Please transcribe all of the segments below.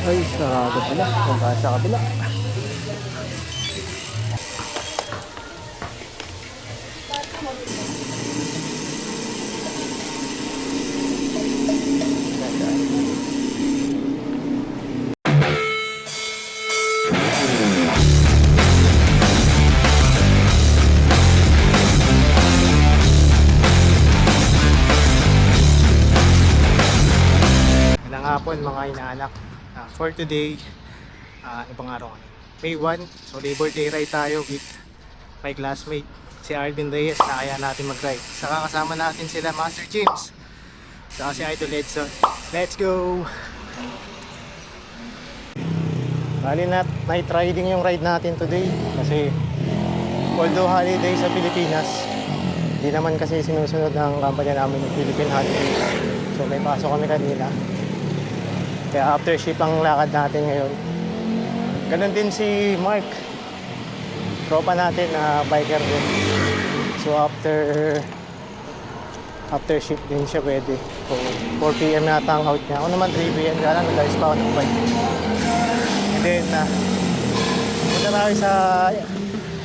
Ay, sarado pala. Kung tayo sa kabila. Magandang hapon mga inaanak. For today, ano bang araw? May 1, so Labor Day ride tayo with my classmate, si Arvin Reyes, na kaya natin mag-ride. Saka kasama natin sila Master James, saka si Idol Edson. Let's go! Bali night riding yung ride natin today kasi although holiday sa Pilipinas, hindi naman kasi sinusunod ng kampanya namin yung Philippine Holiday. So may pasok kami kanina. Kaya after shift ang lakad natin ngayon. Ganon din si Mark, tropa natin na biker din. So after shift din siya pwede. So 4 PM yata ang out niya. Ako naman 3 PM, kaya lang nag-ayos pa ako ng bike. And then punta tayo sa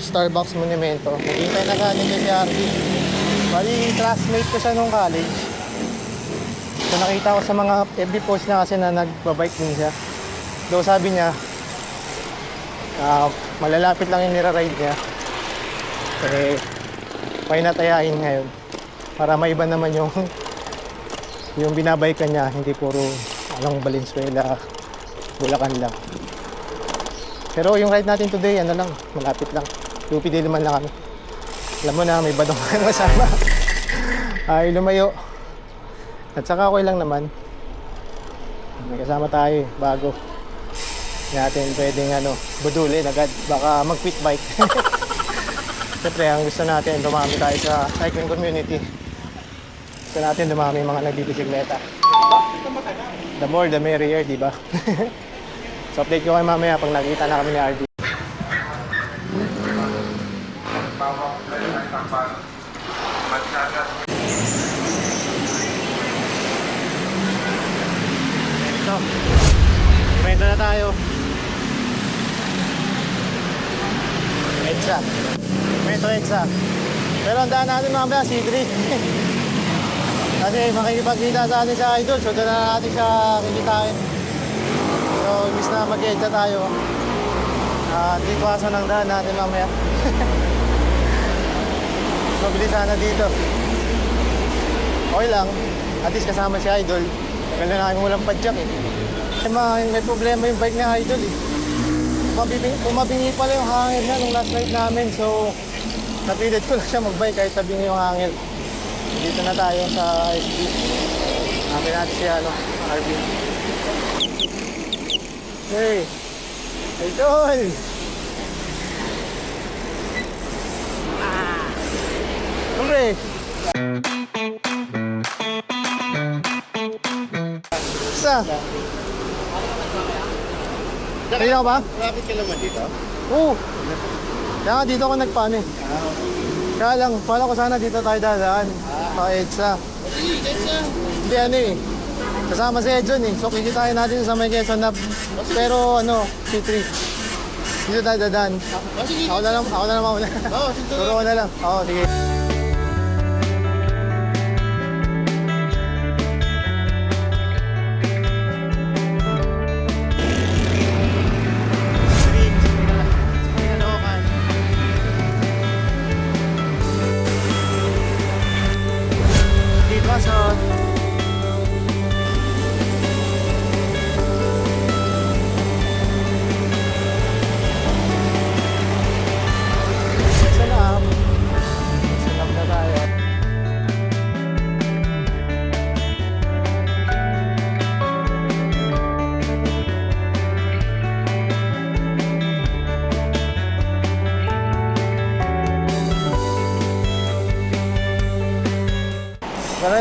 Starbucks Monumento. Nakita na galing kay RD. Bali classmate ko siya nung college. So nakita ko sa mga FB post niya kasi na nagbabike din siya. Though sabi niya malalapit lang yung nira-ride niya. Eh why not ayahin ngayon para maiba naman yung binabiken niya, hindi puro Valenzuela, Bulacan lang. Pero yung ride natin today, ano lang, malapit lang. UP din naman lang kami. Alam mo na, may badong kayong kasama. Ay, lumayo. At saka okay lang naman. May kasama tayo bago. Hindi natin pwedeng budulin agad. Baka mag-quit bike. Siyempre, ang gusto natin, dumami tayo sa cycling community. Gusto natin dumami mga nagbibisikleta. The more, the merrier, di ba? So update ko kayo mamaya pag nakita na kami ni RD. Ito, kwento na tayo. EDSA. Metro EDSA. Pero ang daan natin mamaya, C3. Kasi makikipagkita sa atin sa Idol, so doon na natin siya kikitain. So, imbis na mag-EDSA tayo, hindi ko asan ang daan natin mamaya. Mabilis sana dito. Okay lang, at least kasama si Idol. Ganda na kami walang padjak eh. May problema yung bike ni Idol eh. Pumabingi pala yung hangin niya nung last ride namin. So, napilit ko lang siya mag-bike kahit tabingi yung hangin. Dito na tayo sa SB. Namin natin si RV. Hey! Idol! Siyempre! Isa! Kanina ka ba? Rapid ka naman dito? Oo! Kaya nga dito ako nagpano eh. Kaya lang, pala ko sana dito tayo dadaan. Pa EDSA. Hindi eh. Kasama si Edson eh. So kikitahin natin sa may Quezon na. Pero C3. Dito tayo dadaan. Ako na lang mauna. Turo ko na lang. Oo, sige.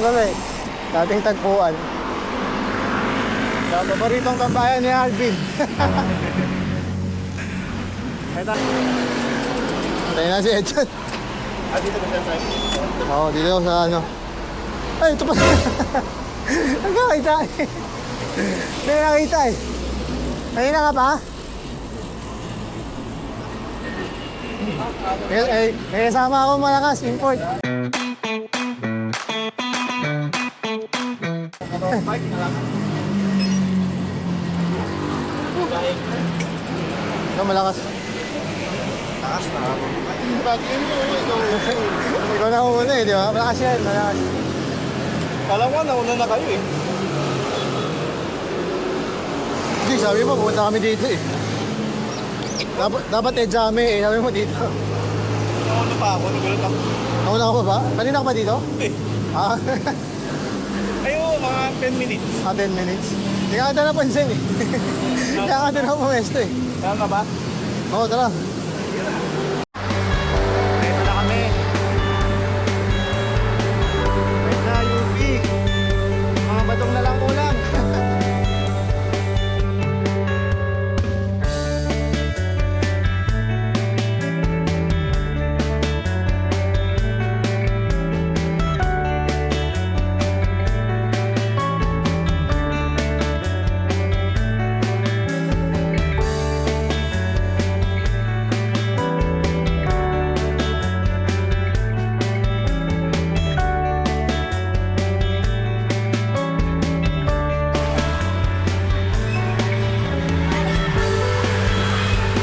Kami, dating tagpuan. Sa paboritong tambayan ni Alvin. Ito. Tayo na si Edson. Dito ba siya tayo? Oo, dito ako sa Ay, ito pa. Nagkakita eh. Hindi nakita eh. Ayun na nga ba? May kasama ako malakas, import. Ikaw malakas. Taas na ako. Bakit yun ito? Ikaw na una eh, di ba? Malakas yan, malakas. Kala ko nauna na kayo eh. Hindi, sabi mo, pupunta kami dito eh. Dapat jame eh, sabi mo dito. Nauna pa ako, nagulat ako. Nauna ka pa ba? Kanina ka pa dito? Eh, Ah, ayo, mga 10 minutes. 10 minutes. Hindi ka ata napansin eh. Hindi ka ata na pumesto eh. Kaya ka ba? Oo, tara. Ito na kami. Wait na, UP. Mga batong na lang ulang.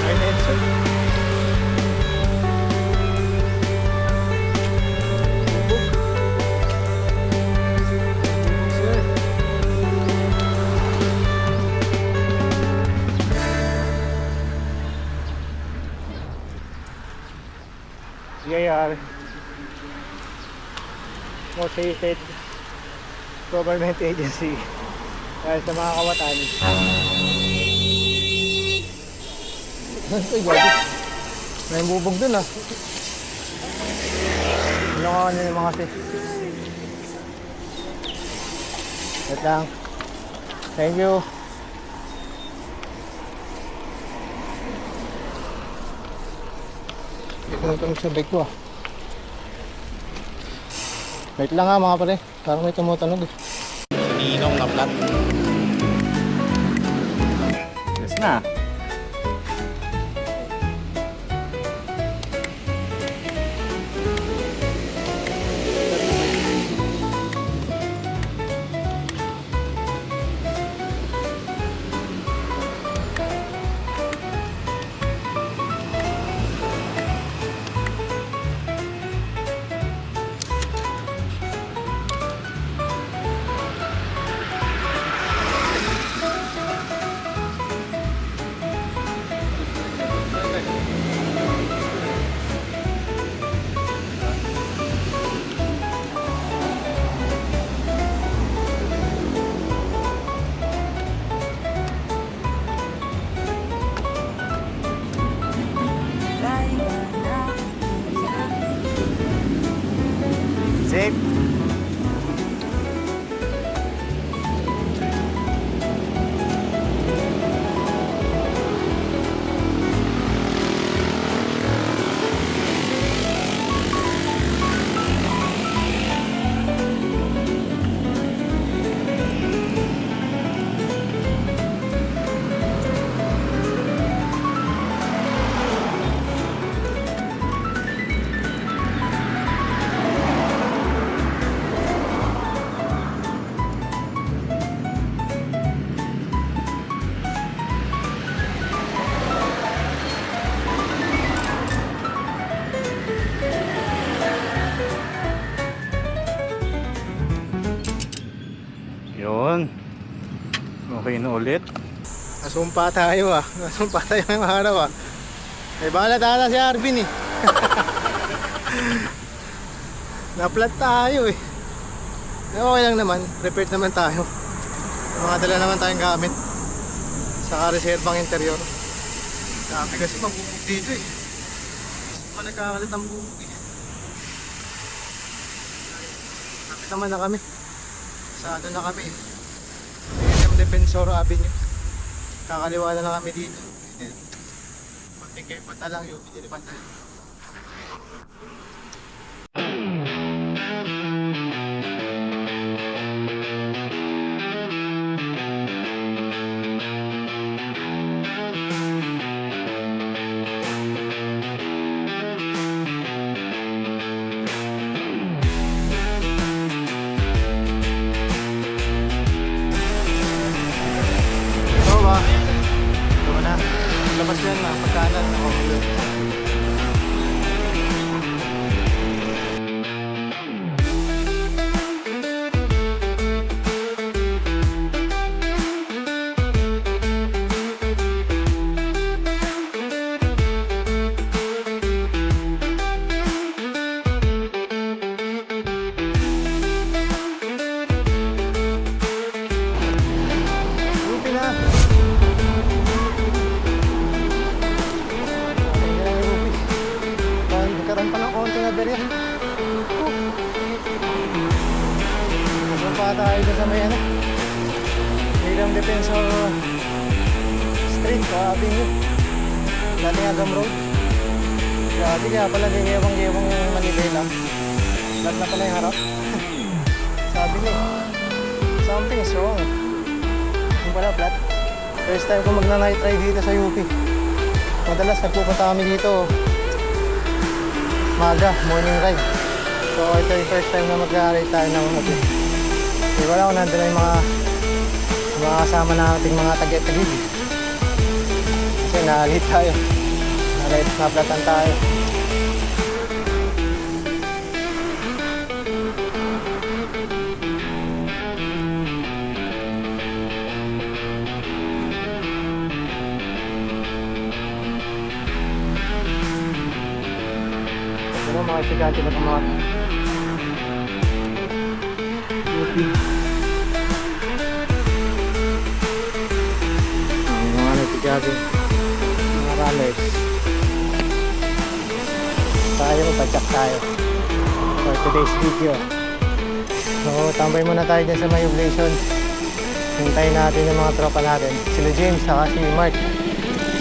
Ay, Nelson. Sir. CIR Motivated Government Agency dahil sa mga kawatan. Ay, gabi. May bubog dun ah. Ano ka kanina mga kasi? Wait lang. Thank you. Ito sa bag ko ah. Wait lang ha mga pare. Parang may tumutunog eh. Ninong na plat. Yes na. Safe. Yun. Okay na ulit. Nasumpa tayo ah. Nasumpa tayo ngayong araw ah. May balat ata si Arvin eh. Naplat tayo eh. Okay lang naman. Prepared naman tayo. Mga dala naman tayong gamit. Saka reservang interior. Dami kasi mabubog dito eh. Hindi nagkakalit ang bubog eh. Lapit naman na kami. Sa ano na kami eh. SM Defensor Avenue. Kakaliwa na lang kami dito. Pagtingkay pa lang yung pinilipan tayo. Tapos yan na, pagkanan na overload. Buti na. Nagkaroon pa ng konti na berya. Nasaan pa tayo sa may ano? Freedom Defensor Street, Avenue. Dating Agam Road. Grabe kaya pala gigewang-gewang yung Manibela. Flat na pala yung harap. Sabi niya, something is wrong. Yung pala flat. First time ko magna-night ride dito sa UP. Madalas nagpupunta kami dito maga, morning ride. So ito yung first time na mag-ride tayo ng UP. Di wala ko nandun na yung mga kasama nating mga tagit-tagid. Kasi naalit tayo. Naplatan tayo. Pero mga estudyante ba mga UP? Mga estudyante, mga runners. Tayo, pachak tayo for today's video. So, tambay muna tayo dyan sa may oblation. Hintayin natin yung mga tropa natin. Sila James, saka si Mark,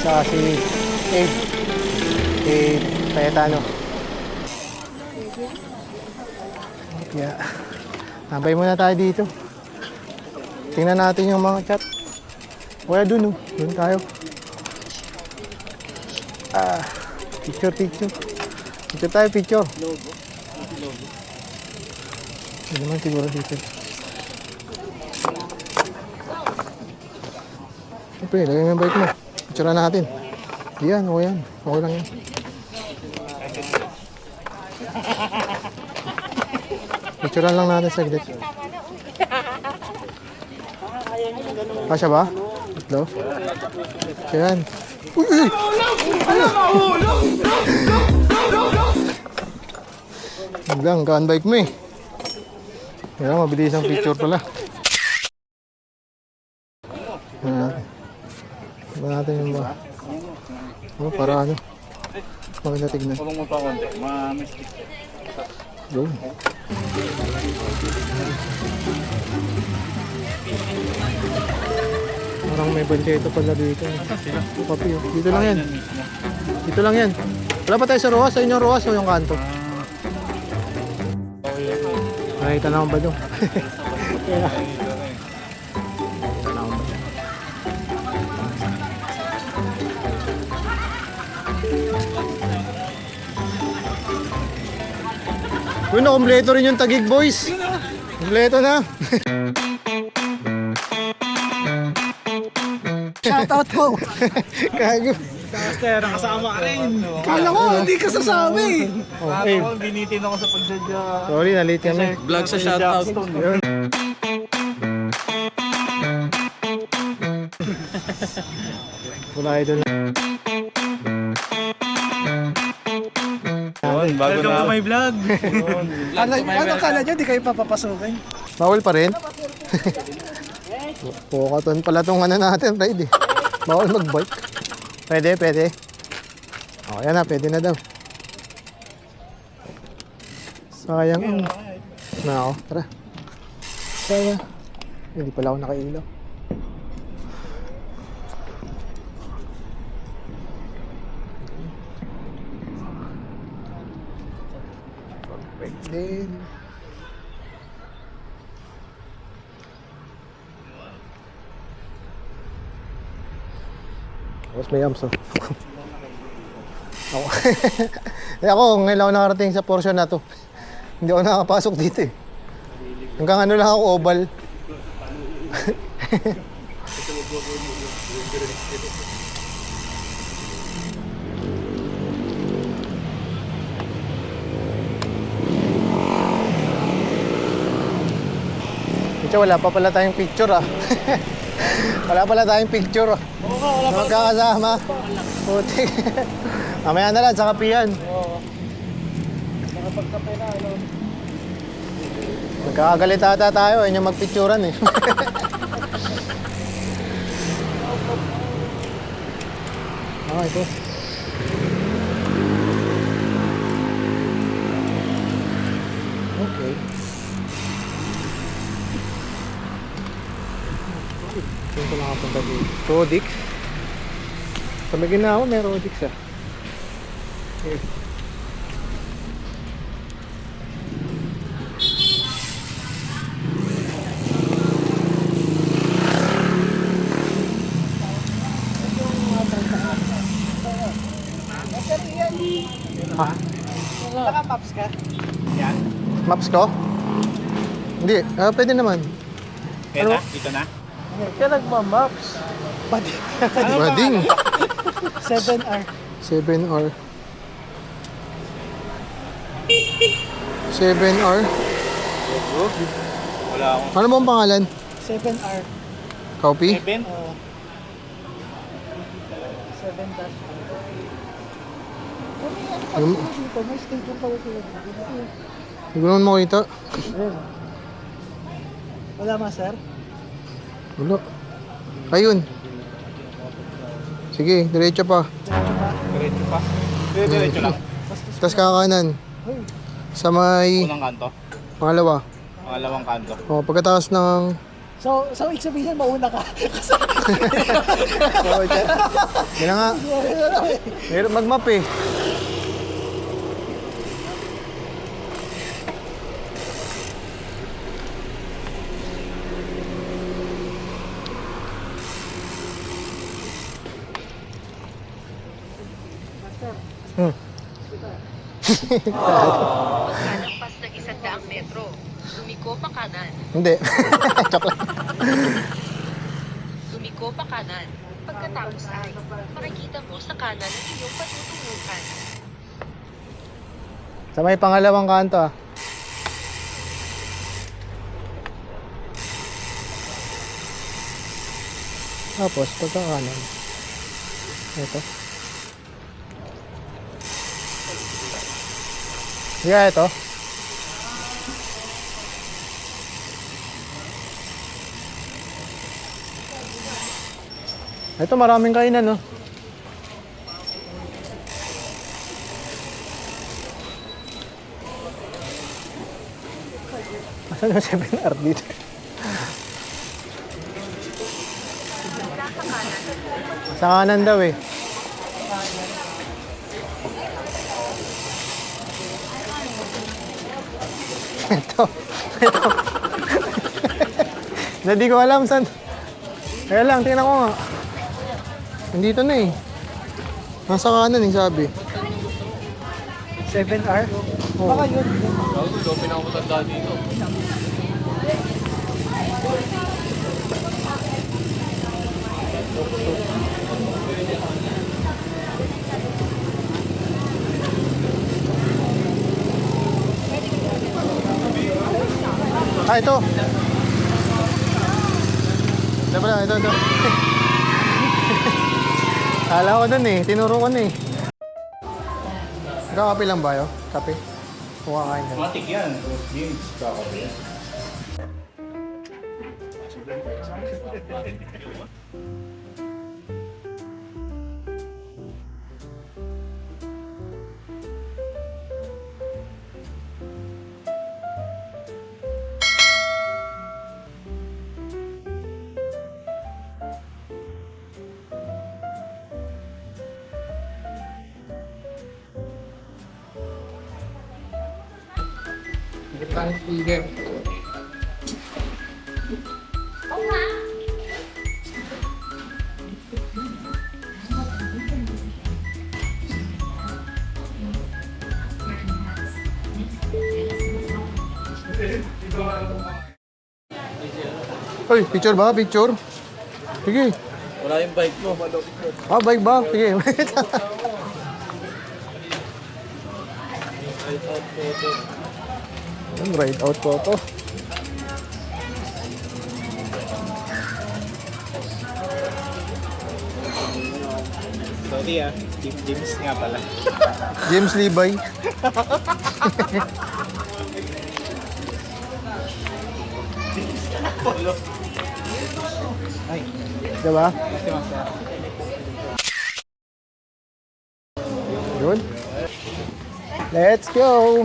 saka si Abe, Cayetano. Yeah. Tambay muna tayo dito. Tingnan natin yung mga chat. Wala dun, oh. Dun tayo. Picture. Picture tayo, picture. Hindi naman siguro dito. Siyempre, lagay mo yung bike mo. Picture natin. Yan, okay yan. Okay lang yan. Picturean lang natin saglit. Kasya ba? Ito? Yan. Uy! Hanggang, ka-unbike mo eh. Yan, mabilis ang picture pala. Yan natin. Ba natin yung ba? Oh, para ano? Maganda tignan. Kulong mo pa konti, ma-mistik. Go. Parang may bancheta pala dito. Papi, oh. Dito lang yan. Dito lang yan. Wala pa tayo sa Roas? Sa inyong Roas o yung kanto? Nakita na akong ba doon? Nakita na akong ba? Uy, nakompleto rin yung Taguig boys. Kompleto na. Shoutout po! Kago. Master, nakasama ka rin. Kala ko, hindi ka sasami! Okay. Binitin ako sa pagdadya. Sorry, na-late kami. Vlog sa shoutout. Yun. Wala idol. Bago na may vlog. Ano kala nyo, di kayo papapasukin? Bawal pa rin? Pukaton pala tong ano natin, ride eh. Bawal mag-bike. Pwede. O, yan na, pwede na daw. Sayang. Na ako, tara. Sayang. Hindi pala ako nakailaw. Pwede. Tapos may amso. Ako. Ako, ngayon ako nakarating sa portion na to. Hindi ako nakapasok dito eh. Hanggang ano lang ako, oval. Picture, wala pa pala tayong picture ah. Wala pala tayong picture. Na magkakasama. Puti. Mamaya na lang, sa kapihan. Nakapagkape na, ano. Magkakagalit ata tayo, ayun yung magpicturan eh. Ah, ito. Okay. Saan ko nakapunta dito? Rodix. Sa may ginawa, may Rodix ah. Okay. Ha? Naka-maps ka? Maps ko? Hindi, pwede naman. Kaya na? Dito na? Kaya nagma-maps. Bading. Bading. 7R. 7R. 7R. Wala akong Ano mo ang pangalan? 7R. Copy? 7. 7-R. Yung- Dito, may station pala sila. Hindi ko naman makita. Ayun. Wala ma, sir? Wala. Ayun. Sige, diretso pa. Diretso pa. Diretso lang. Tapos kakanan. Uy, Sa may Unang kanto. pangalawa. Pangalawang kanto. O, pagkatapos ng... so ibig sabihin, mauna ka. Kasi, Oh, yan na nga. Meron mag-map eh. Kalampas ng 100 metro. Lumiko pa kanan. Hindi. Joke lang. Lumiko pa kanan. Pagkatapos ay, makikita mo sa kanan ang iyong patutunguhan. Sa may pangalawang kanto ah. Tapos, pagkakanan. Ito. Yeah, ito. Ito, maraming kainan, no? Asan yung 7R dito? Sa kanan daw eh. Ito. Ito. Hindi ko alam saan. Kaya lang, tingnan ko nga. Nandito na eh. Nasa kanan eh, sabi. 7R? Baka yun. Ah, ito. Ito pala, ito. Kala ko dun eh, tinuro ko na eh. Kakape lang ba yun? Kape? Kung kakain ka. Matik yan. James, kakape yan. Gitang speaker. Uy, picture ba? Picture? Sige. Wala yung bike mo. Ah, bike ba? Sige. Ride out photo. Sorry James nga pala. James Libay. Ay, Diba? kasi master. Yun. Let's go!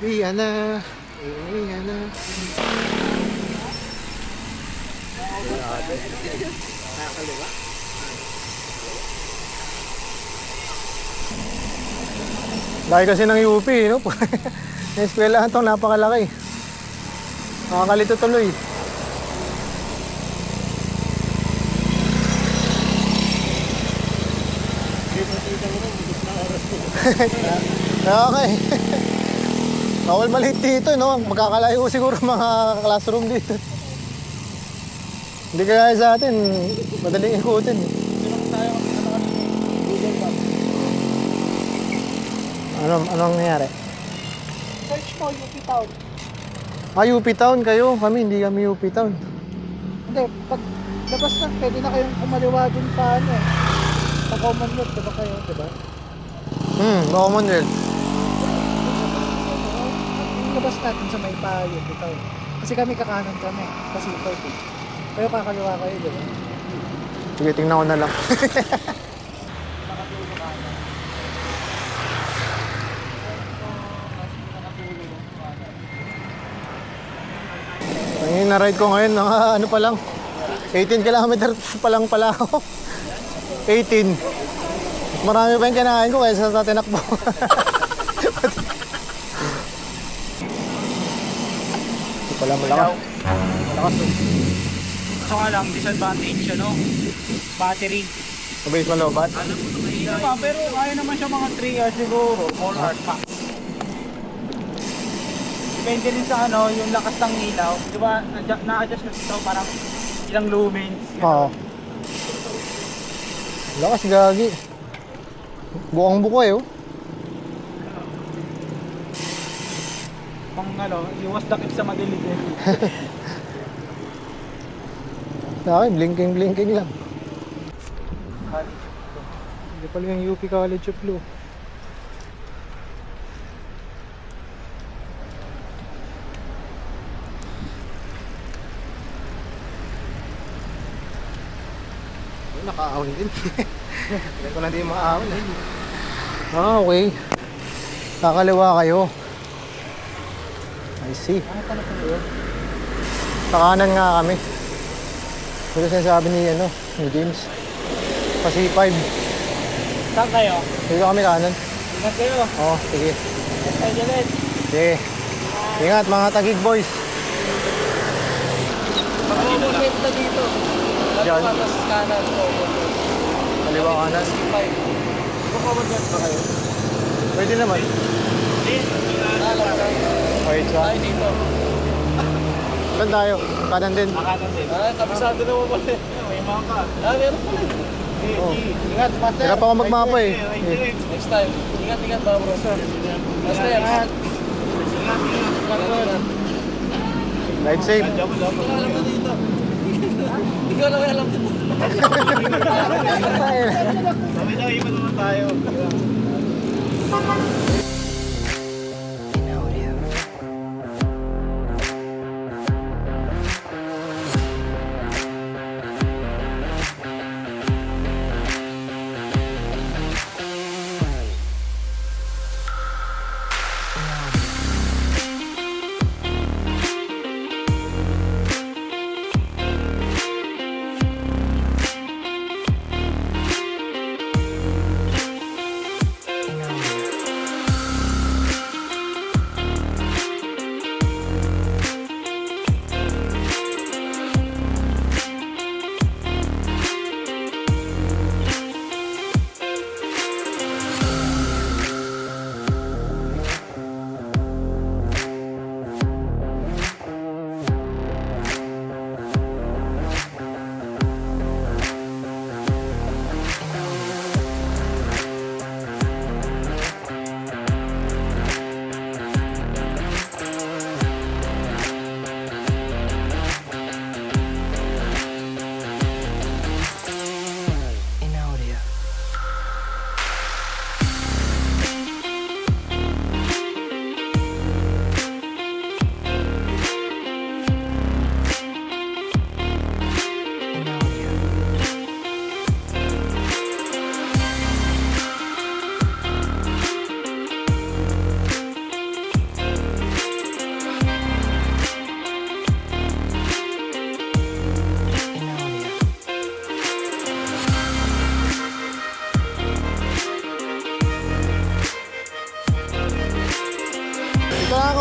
Uwian na. Uwian na. Laki kasi ng UP, no? Yung eskwelahan to, napakalaki. Nakakalito tuloy. Okay. Bawal maliit dito, no? Magkakalayo siguro mga classroom dito. Hindi kaya sa atin, madaling ikutin. Anong nangyari? Search mo, UP Town. UP Town kayo. Kami, hindi kami UP Town. Hindi, pag labas na, pwede na kayong kumaliwa dun pa ano. Sa Commonwealth, diba kayo, diba? Commonwealth. Yung labas natin sa may pa UP Town. Kasi kami kakanan kami, kasi ito. Kayo kakaliwa kayo, diba? Sige, tingnan ko na lang. Ang na-ride ko ngayon, ano pa lang, 18 kilometers pa lang pala ako. 18. Mas marami pa yung kinain ko kaysa sa tinakbo. Ito pala malakas. Malakas eh. So nga lang, disadvantage siya, no? Battery. Mabilis malobat. Hindi pa, pero kaya naman siya mga 3 hours siguro, 4 hours max. Depende din sa ano, yung lakas ng ilaw. Di ba, na-adjust kasi ito parang ilang lumens. Oo. Lakas gagi. Buong buko eh oh. Pang ano, iwas dakit sa madilim eh. Sa akin, blinking lang. Hindi pala yung UP College of Law. Nakaahon din. Hindi ko lang din maahon eh. Okay. Kakaliwa kayo. I see. Sa kanan nga kami. Ito sinasabi ni James. Pasi 5. Saan kayo? Dito kami kanan. Ingat kayo. Oo, sige. Ay, Janet. Sige. Ingat mga Taguig boys. Commonwealth na dito. Diyan. Tapos kanan, Commonwealth. Kaliwa kanan. 5. Commonwealth ba kayo? Pwede naman. Okay, so. Ay, dito. Saan tayo? Kanan din. Makanan din. Kabisado naman pala. May mga ka. Meron pala. Oh. Ingat, master. Hirap ako magmapa eh. Next time. Ingat ba, bro? Master. Ingat. Ride safe. Alam mo dito. Ikaw lang alam dito. Sabi na, iba naman tayo.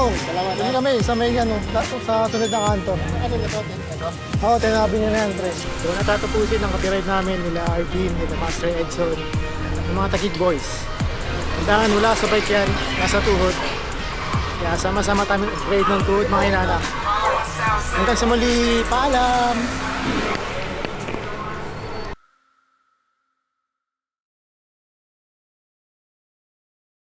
Dalawa. Dalawa kami, sa may ano, sa sunod na kanto. Ano na to? Oo, tinabi niya na yan, Tres. So, natatapusin ang kapiride namin nila Arvin, nila Master Edson, ng mga Taguig Boys. Tandahan, wala sa bike yan, nasa tuhod. Kaya sama-sama kami ride ng tuhod, mga inana. Hanggang sa muli, paalam!